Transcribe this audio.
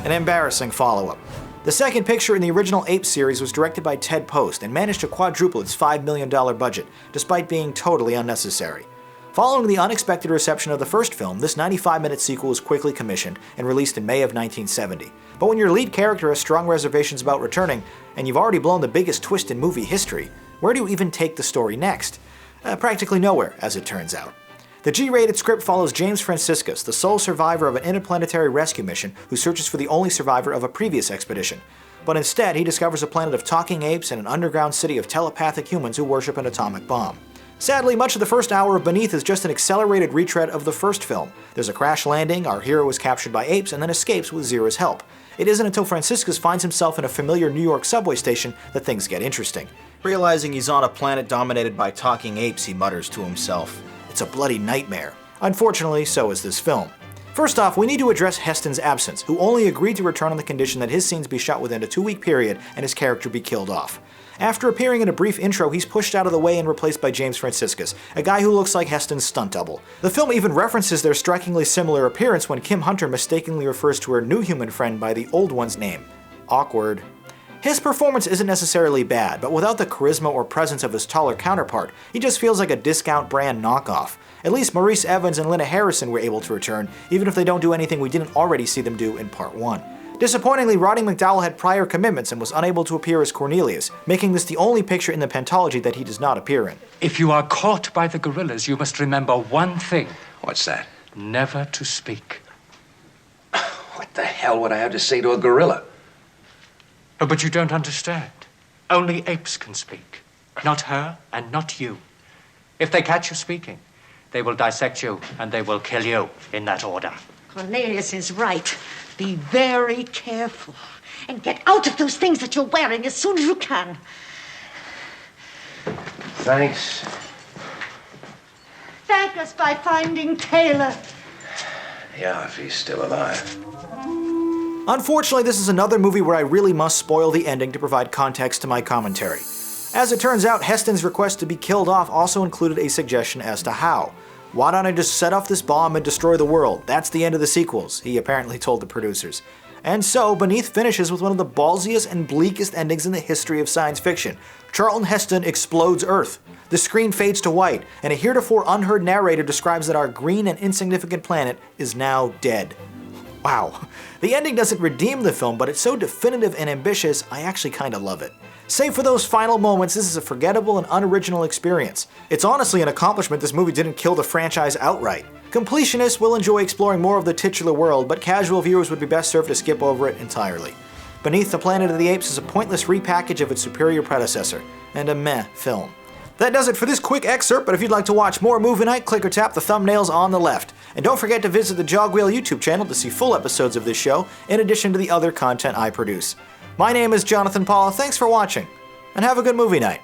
An embarrassing follow-up. The second picture in the original Apes series was directed by Ted Post and managed to quadruple its $5 million budget, despite being totally unnecessary. Following the unexpected reception of the first film, this 95-minute sequel was quickly commissioned and released in May of 1970. But when your lead character has strong reservations about returning, and you've already blown the biggest twist in movie history, where do you even take the story next? Practically nowhere, as it turns out. The G-rated script follows James Franciscus, the sole survivor of an interplanetary rescue mission who searches for the only survivor of a previous expedition. But instead, he discovers a planet of talking apes and an underground city of telepathic humans who worship an atomic bomb. Sadly, much of the first hour of Beneath is just an accelerated retread of the first film. There's a crash landing, our hero is captured by apes, and then escapes with Zira's help. It isn't until Franciscus finds himself in a familiar New York subway station that things get interesting. Realizing he's on a planet dominated by talking apes, he mutters to himself, "It's a bloody nightmare." Unfortunately, so is this film. First off, we need to address Heston's absence, who only agreed to return on the condition that his scenes be shot within a 2-week period and his character be killed off. After appearing in a brief intro, he's pushed out of the way and replaced by James Franciscus, a guy who looks like Heston's stunt double. The film even references their strikingly similar appearance when Kim Hunter mistakenly refers to her new human friend by the old one's name. Awkward. His performance isn't necessarily bad, but without the charisma or presence of his taller counterpart, he just feels like a discount brand knockoff. At least Maurice Evans and Lynna Harrison were able to return, even if they don't do anything we didn't already see them do in Part 1. Disappointingly, Roddy McDowall had prior commitments and was unable to appear as Cornelius, making this the only picture in the pentalogy that he does not appear in. If you are caught by the gorillas, you must remember one thing. What's that? Never to speak. What the hell would I have to say to a gorilla? Oh, but you don't understand. Only apes can speak. Not her and not you. If they catch you speaking, they will dissect you and they will kill you in that order. Cornelius is right. Be very careful. And get out of those things that you're wearing as soon as you can. Thanks. Thank us by finding Taylor. Yeah, if he's still alive. Unfortunately, this is another movie where I really must spoil the ending to provide context to my commentary. As it turns out, Heston's request to be killed off also included a suggestion as to how. "Why don't I just set off this bomb and destroy the world? That's the end of the sequels," he apparently told the producers. And so, Beneath finishes with one of the ballsiest and bleakest endings in the history of science fiction. Charlton Heston explodes Earth. The screen fades to white, and a heretofore unheard narrator describes that our green and insignificant planet is now dead. Wow. The ending doesn't redeem the film, but it's so definitive and ambitious, I actually kinda love it. Save for those final moments, this is a forgettable and unoriginal experience. It's honestly an accomplishment this movie didn't kill the franchise outright. Completionists will enjoy exploring more of the titular world, but casual viewers would be best served to skip over it entirely. Beneath the Planet of the Apes is a pointless repackage of its superior predecessor, and a meh film. That does it for this quick excerpt, but if you'd like to watch more Movie Night, click or tap the thumbnails on the left. And don't forget to visit the Jogwheel YouTube channel to see full episodes of this show, in addition to the other content I produce. My name is Jonathan Paula, thanks for watching, and have a good movie night.